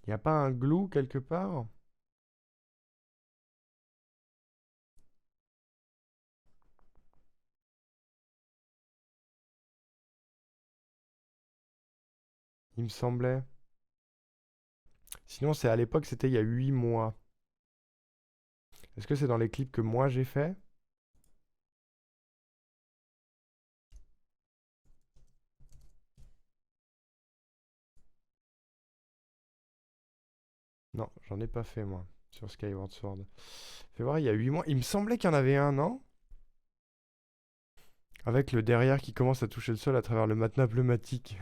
Y a pas un glue quelque part? Il me semblait. Sinon, c'est à l'époque, c'était il y a 8 mois. Est-ce que c'est dans les clips que moi j'ai fait? Non, j'en ai pas fait moi, sur Skyward Sword. Fais voir, il y a 8 mois. Il me semblait qu'il y en avait un, non? Avec le derrière qui commence à toucher le sol à travers le matelas pneumatique.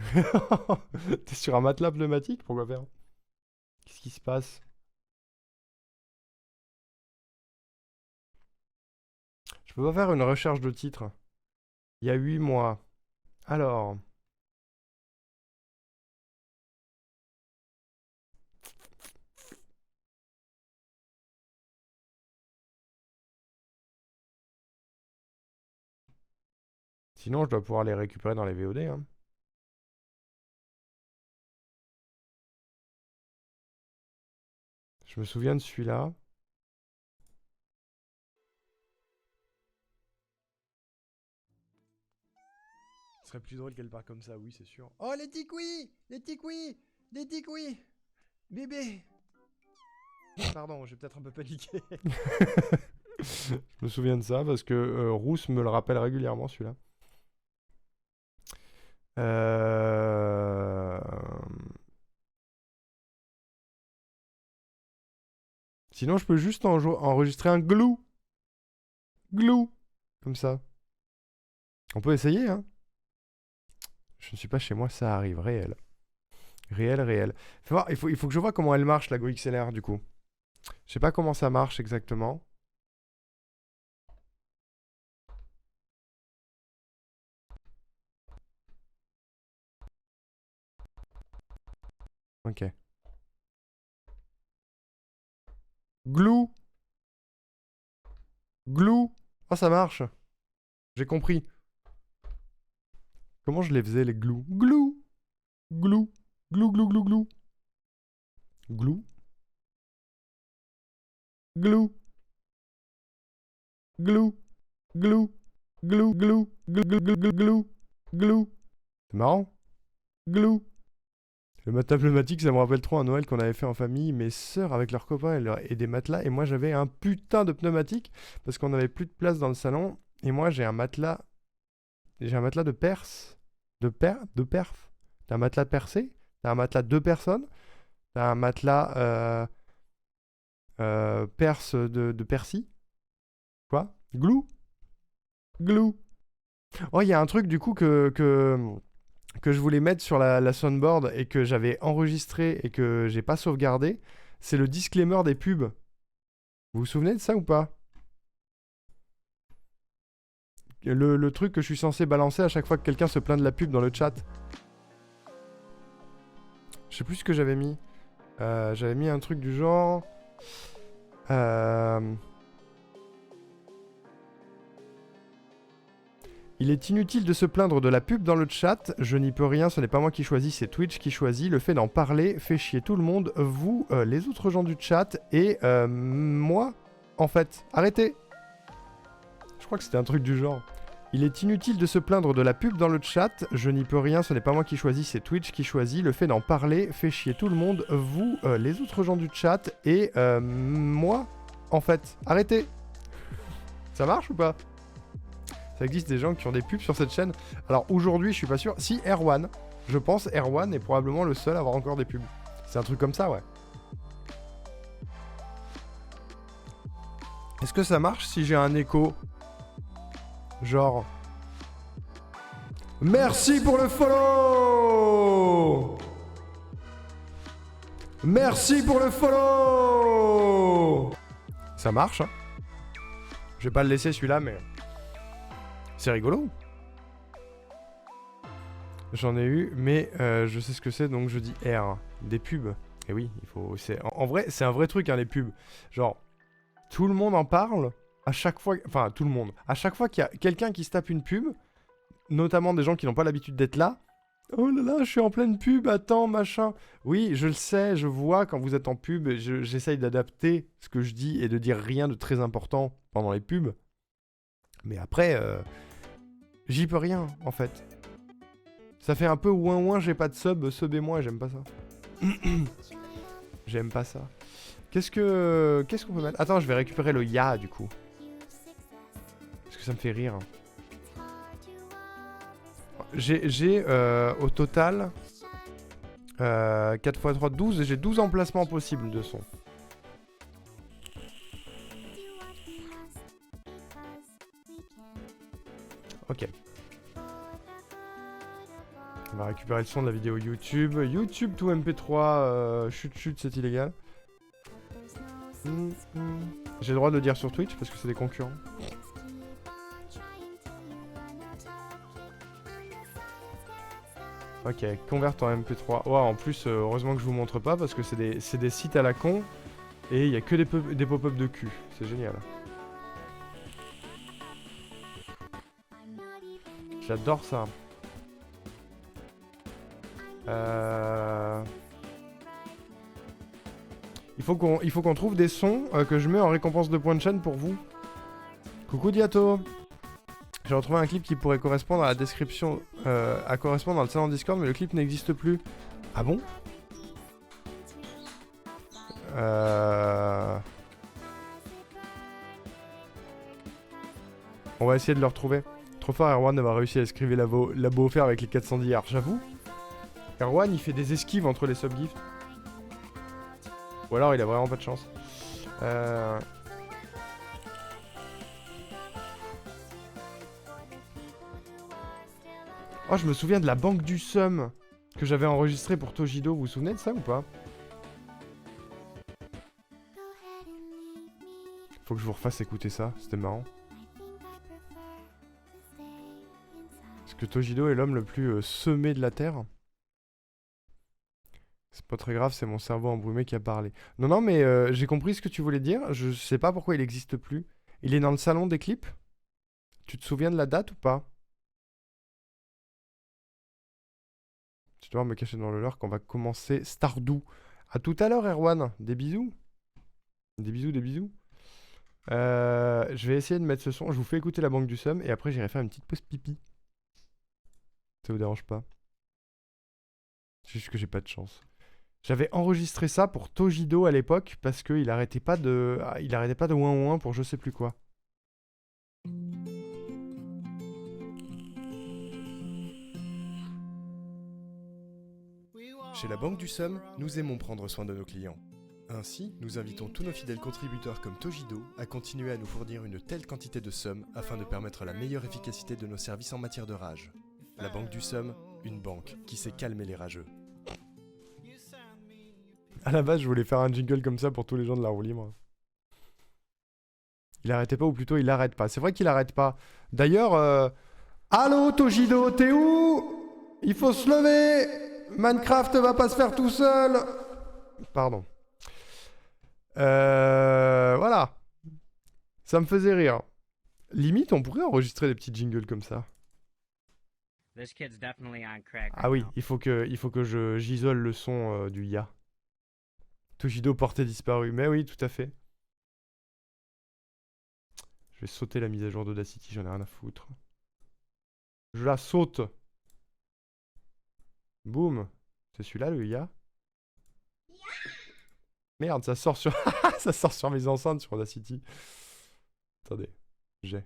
T'es sur un matelas pneumatique? Pourquoi faire? Qu'est-ce qui se passe? Je peux pas faire une recherche de titre. Il y a 8 mois. Alors. Sinon, je dois pouvoir les récupérer dans les VOD. Hein. Je me souviens de celui-là. Ce serait plus drôle qu'elle part comme ça, oui, c'est sûr. Oh, les tikouis! Les tikouis! Les tikouis! Bébé! Pardon, j'ai peut-être un peu paniqué. Je me souviens de ça parce que Rousse me le rappelle régulièrement, celui-là. Sinon, je peux juste enregistrer un glue. Glue. Comme ça. On peut essayer, hein. Je ne suis pas chez moi, ça arrive. Réel. Réel, réel. Faut voir, il faut que je vois comment elle marche, la GoXLR, du coup. Je sais pas comment ça marche exactement. Ok. Glue. Glue. Oh, ça marche. J'ai compris. Comment je les faisais, les glue? Glue. Glue. Glue, glue, glue, glue. Glue. Glue. Glue. Glue. Glue, glue. Glue, glue, glue, glue, glue. Glue. C'est marrant. Glue. Le matelas pneumatique, ça me rappelle trop un Noël qu'on avait fait en famille. Mes sœurs avec leurs copains et des matelas. Et moi, j'avais un putain de pneumatique parce qu'on n'avait plus de place dans le salon. Et moi, j'ai un matelas. J'ai un matelas de perse. De perf. T'as un matelas percé. T'as un matelas 2 personnes. T'as un matelas perse de Percy. Quoi? Glue? Glue. Oh, il y a un truc du coup que je voulais mettre sur la soundboard et que j'avais enregistré et que j'ai pas sauvegardé. C'est le disclaimer des pubs. Vous vous souvenez de ça ou pas? Le truc que je suis censé balancer à chaque fois que quelqu'un se plaint de la pub dans le chat. Je sais plus ce que j'avais mis. J'avais mis un truc du genre... Il est inutile de se plaindre de la pub dans le chat. Je n'y peux rien, ce n'est pas moi qui choisis, c'est Twitch qui choisit. Le fait d'en parler fait chier tout le monde. Vous, les autres gens du chat et moi, en fait. Arrêtez! Je crois que c'était un truc du genre. Il est inutile de se plaindre de la pub dans le chat. Je n'y peux rien, ce n'est pas moi qui choisis, c'est Twitch qui choisit. Le fait d'en parler fait chier tout le monde. Vous, les autres gens du chat et moi, en fait. Arrêtez! Ça marche ou pas? Ça existe des gens qui ont des pubs sur cette chaîne. Alors aujourd'hui, je suis pas sûr. Si, Erwan. Je pense Erwan est probablement le seul à avoir encore des pubs. C'est un truc comme ça, ouais. Est-ce que ça marche si j'ai un écho? Genre... Merci pour le follow! Merci pour le follow! Ça marche, hein. Je vais pas le laisser celui-là, mais... C'est rigolo. J'en ai eu, mais je sais ce que c'est, donc je dis R. Des pubs. Et oui, il faut. En vrai, c'est un vrai truc, hein, les pubs. Genre, tout le monde en parle à chaque fois. Enfin, tout le monde. À chaque fois qu'il y a quelqu'un qui se tape une pub, notamment des gens qui n'ont pas l'habitude d'être là. Oh là là, je suis en pleine pub, attends, machin. Oui, je le sais, je vois quand vous êtes en pub, j'essaye d'adapter ce que je dis et de dire rien de très important pendant les pubs. Mais après, j'y peux rien, en fait. Ça fait un peu ouin ouin, j'ai pas de sub et moi, j'aime pas ça. J'aime pas ça. Qu'est-ce qu'on peut mettre? Attends, je vais récupérer le ya du coup. Parce que ça me fait rire. J'ai au total 4 x 3, 12 et j'ai 12 emplacements possibles de son. Ok. On va récupérer le son de la vidéo YouTube. YouTube to MP3, chut, c'est illégal. J'ai le droit de le dire sur Twitch parce que c'est des concurrents. Ok, convert en MP3. Ouais, en plus, heureusement que je vous montre pas parce que c'est des sites à la con et il y a que des pop-up de cul. C'est génial. J'adore ça. Il faut qu'on trouve des sons que je mets en récompense de points de chaîne pour vous. Coucou Diato. J'ai retrouvé un clip qui pourrait correspondre à la description, à correspondre dans le salon Discord, mais le clip n'existe plus. Ah bon? On va essayer de le retrouver. Trop fort, Erwan d'avoir réussi à esquiver la beau offert avec les 410 yards, j'avoue. Erwan, il fait des esquives entre les subgifts. Ou alors il a vraiment pas de chance. Oh, je me souviens de la banque du Somme que j'avais enregistrée pour Tojido. Vous vous souvenez de ça ou pas? Faut que je vous refasse écouter ça, c'était marrant. Parce que Tojido est l'homme le plus semé de la Terre. C'est pas très grave, c'est mon cerveau embrumé qui a parlé. Non, mais j'ai compris ce que tu voulais dire. Je sais pas pourquoi il n'existe plus. Il est dans le salon des clips? Tu te souviens de la date ou pas? Je dois me cacher dans le leurre qu'on va commencer Stardew. A tout à l'heure, Erwan. Des bisous. Des bisous, des bisous. Je vais essayer de mettre ce son. Je vous fais écouter la banque du Somme et après j'irai faire une petite pause pipi. Ça vous dérange pas? C'est juste que j'ai pas de chance. J'avais enregistré ça pour Tojido à l'époque parce qu'il arrêtait pas de... Il arrêtait pas de ouin ouin pour je sais plus quoi. Chez la Banque du Somme, nous aimons prendre soin de nos clients. Ainsi, nous invitons tous nos fidèles contributeurs comme Tojido à continuer à nous fournir une telle quantité de sommes afin de permettre la meilleure efficacité de nos services en matière de rage. La Banque du Somme, une banque qui sait calmer les rageux. À la base, je voulais faire un jingle comme ça pour tous les gens de la roue libre. Il arrêtait pas, ou plutôt il arrête pas. C'est vrai qu'il arrête pas. D'ailleurs, allô Tojido, t'es où? Il faut se lever! Minecraft va pas se faire tout seul! Pardon. Voilà. Ça me faisait rire. Limite, on pourrait enregistrer des petits jingles comme ça. This kid's definitely on crack Ah right oui, now. il faut que j'isole le son du ya. Tojido porté disparu. Mais oui, tout à fait. Je vais sauter la mise à jour d'Audacity, j'en ai rien à foutre. Je la saute. Boum. C'est celui-là le ya? Merde, ça sort sur... ça sort sur mes enceintes sur Audacity. Attendez. J'ai.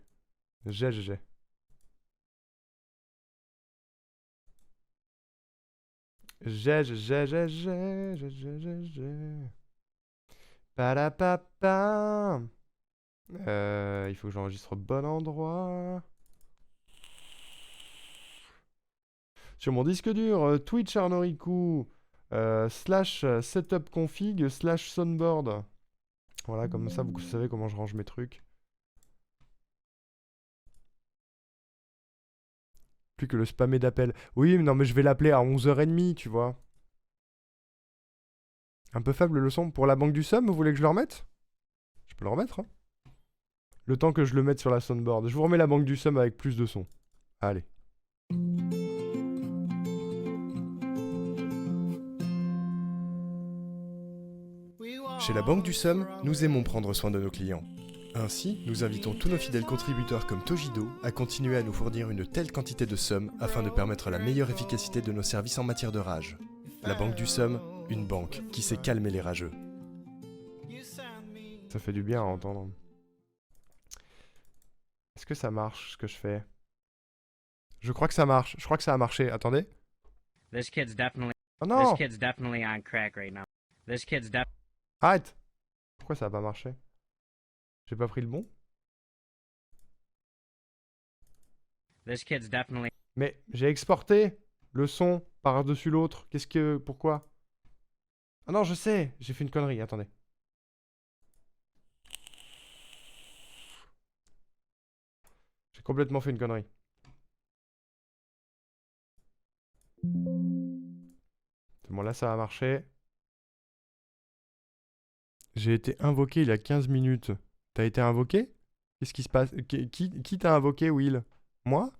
Padapapa. Il faut que j'enregistre au bon endroit. Sur mon disque dur, Twitch Arnoriku, slash setup config, slash soundboard. Voilà, comme ça, vous savez comment je range mes trucs. Plus que le spammer d'appels. Oui, mais non, mais je vais l'appeler à 11h30, tu vois. Un peu faible le son. Pour la banque du Somme, vous voulez que je le remette? Je peux le remettre, hein. Le temps que je le mette sur la soundboard. Je vous remets la banque du Somme avec plus de son. Allez. Chez la Banque du Somme, nous aimons prendre soin de nos clients. Ainsi, nous invitons tous nos fidèles contributeurs comme Togido à continuer à nous fournir une telle quantité de sommes afin de permettre la meilleure efficacité de nos services en matière de rage. La Banque du Somme, une banque qui sait calmer les rageux. Ça fait du bien à entendre. Est-ce que ça marche ce que je fais? Je crois que ça marche. Je crois que ça a marché. Attendez. This kid's definitely Oh non! this kid's definitely on crack right now. This kid's def Arrête! Pourquoi ça a pas marché? J'ai pas pris le bon? This kid's definitely Mais j'ai exporté le son par-dessus l'autre. Qu'est-ce que... Pourquoi? Ah non, je sais. J'ai fait une connerie. Attendez. J'ai complètement fait une connerie. C'est bon, là ça a marché. J'ai été invoqué il y a 15 minutes. T'as été invoqué? Qu'est-ce qui se passe? Qui t'a invoqué, Will? Moi?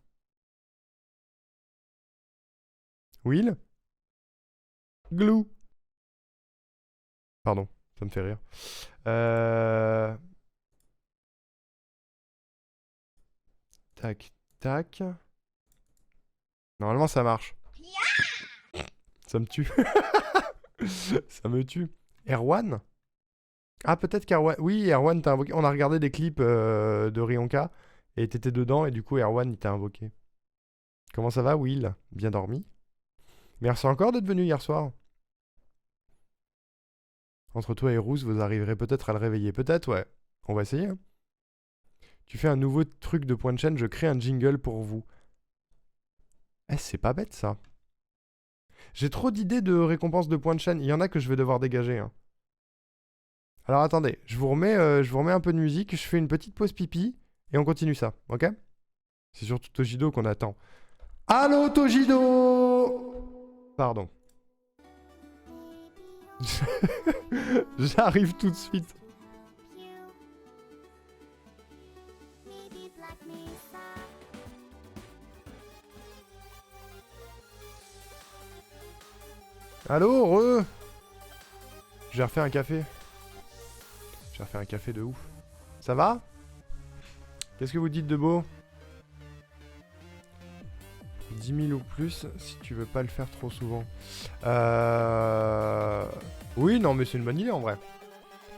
Will? Glou. Pardon, ça me fait rire. Tac, tac. Normalement ça marche. Ça me tue. Ça me tue. Erwan? Ah, peut-être qu'Erwan... Oui, Erwan t'a invoqué. On a regardé des clips de Rionka et t'étais dedans et du coup Erwan il t'a invoqué. Comment ça va, Will? Bien dormi? Merci encore d'être venu hier soir. Entre toi et Rousse, vous arriverez peut-être à le réveiller. Peut-être, ouais. On va essayer. Hein. Tu fais un nouveau truc de point de chaîne, je crée un jingle pour vous. Eh, c'est pas bête ça. J'ai trop d'idées de récompenses de points de chaîne. Il y en a que je vais devoir dégager. Hein. Alors attendez, je vous remets un peu de musique, je fais une petite pause pipi et on continue ça, ok? C'est surtout Togido qu'on attend. Allô Togido! Pardon. J'arrive tout de suite. Allô, re! Je vais refaire un café. Je vais refaire un café de ouf. Ça va? Qu'est-ce que vous dites de beau? 10 000 ou plus, si tu veux pas le faire trop souvent. Oui, non, mais c'est une bonne idée en vrai.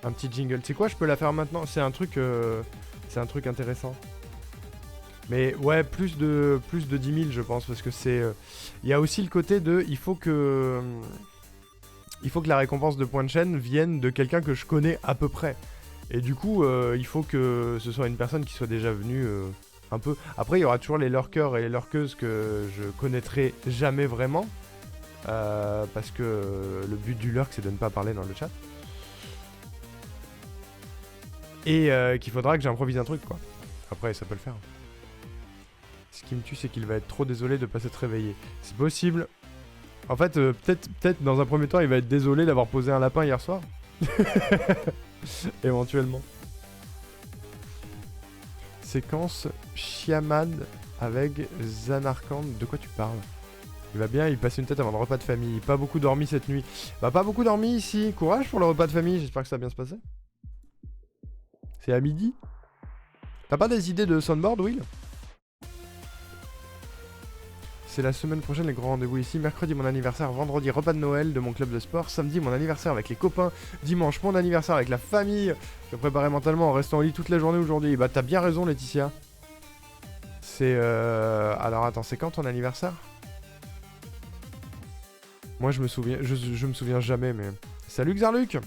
Un petit jingle. Tu sais quoi, je peux la faire maintenant. C'est un truc intéressant. Mais ouais, plus de 10 000, je pense, parce que c'est... Il y a aussi le côté de... Il faut que la récompense de points de chaîne vienne de quelqu'un que je connais à peu près. Et du coup, il faut que ce soit une personne qui soit déjà venue un peu... Après, il y aura toujours les lurkers et les lurkeuses que je connaîtrai jamais vraiment. Parce que le but du lurk, c'est de ne pas parler dans le chat. Et qu'il faudra que j'improvise un truc, quoi. Après, ça peut le faire. Ce qui me tue, c'est qu'il va être trop désolé de pas s'être réveillé. C'est possible. En fait, peut-être dans un premier temps, il va être désolé d'avoir posé un lapin hier soir. Éventuellement. Séquence Chiamad avec Zanarkand. De quoi tu parles? Il va bien, il passe une tête avant le repas de famille. Pas beaucoup dormi cette nuit. Bah, pas beaucoup dormi ici. Courage pour le repas de famille, j'espère que ça va bien se passer. C'est à midi. T'as pas des idées de soundboard, Will? C'est la semaine prochaine les grands rendez-vous ici. Mercredi mon anniversaire, vendredi repas de Noël de mon club de sport, samedi mon anniversaire avec les copains, dimanche mon anniversaire avec la famille. Je vais préparer mentalement en restant au lit toute la journée aujourd'hui. Bah t'as bien raison Laetitia. C'est alors attends, c'est quand ton anniversaire? Moi je me souviens, je me souviens jamais mais... Salut Xarluc.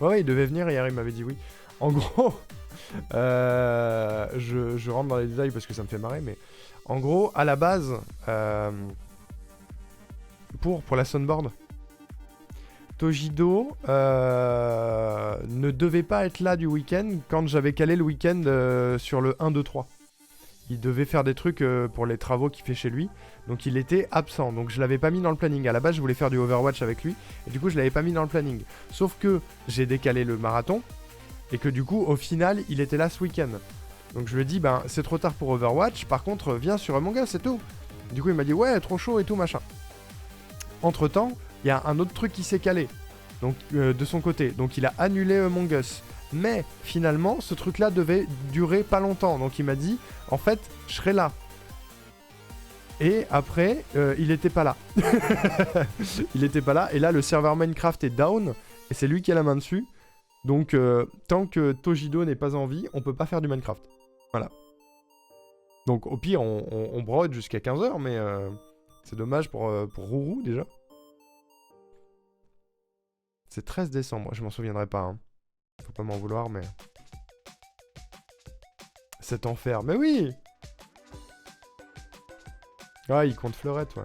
Ouais, il devait venir hier, il m'avait dit oui. En gros, je rentre dans les détails parce que ça me fait marrer mais... En gros, à la base, pour la soundboard, Togido ne devait pas être là du week-end quand j'avais calé le week-end sur le 1, 2, 3. il devait faire des trucs pour les travaux qu'il fait chez lui. Donc il était absent. Donc je l'avais pas mis dans le planning. À la base, je voulais faire du Overwatch avec lui. Et du coup, je l'avais pas mis dans le planning. Sauf que j'ai décalé le marathon. Et que du coup, au final, il était là ce week-end. Donc je lui ai dit, ben c'est trop tard pour Overwatch. Par contre, viens sur Among Us, c'est tout. Du coup, il m'a dit, ouais, trop chaud et tout, machin. Entre-temps, il y a un autre truc qui s'est calé. Donc de son côté. Donc il a annulé Among Us. Mais finalement, ce truc-là devait durer pas longtemps. Donc il m'a dit, en fait, je serai là. Et après, il était pas là. Il était pas là. Et là, le serveur Minecraft est down. Et c'est lui qui a la main dessus. Donc, tant que Tojido n'est pas en vie, on peut pas faire du Minecraft. Voilà. Donc, au pire, on brode jusqu'à 15h, mais c'est dommage pour Rourou, déjà. C'est 13 décembre, je m'en souviendrai pas. Hein. Faut pas m'en vouloir, mais... Cet enfer. Mais oui! Ah, il compte fleurette, ouais.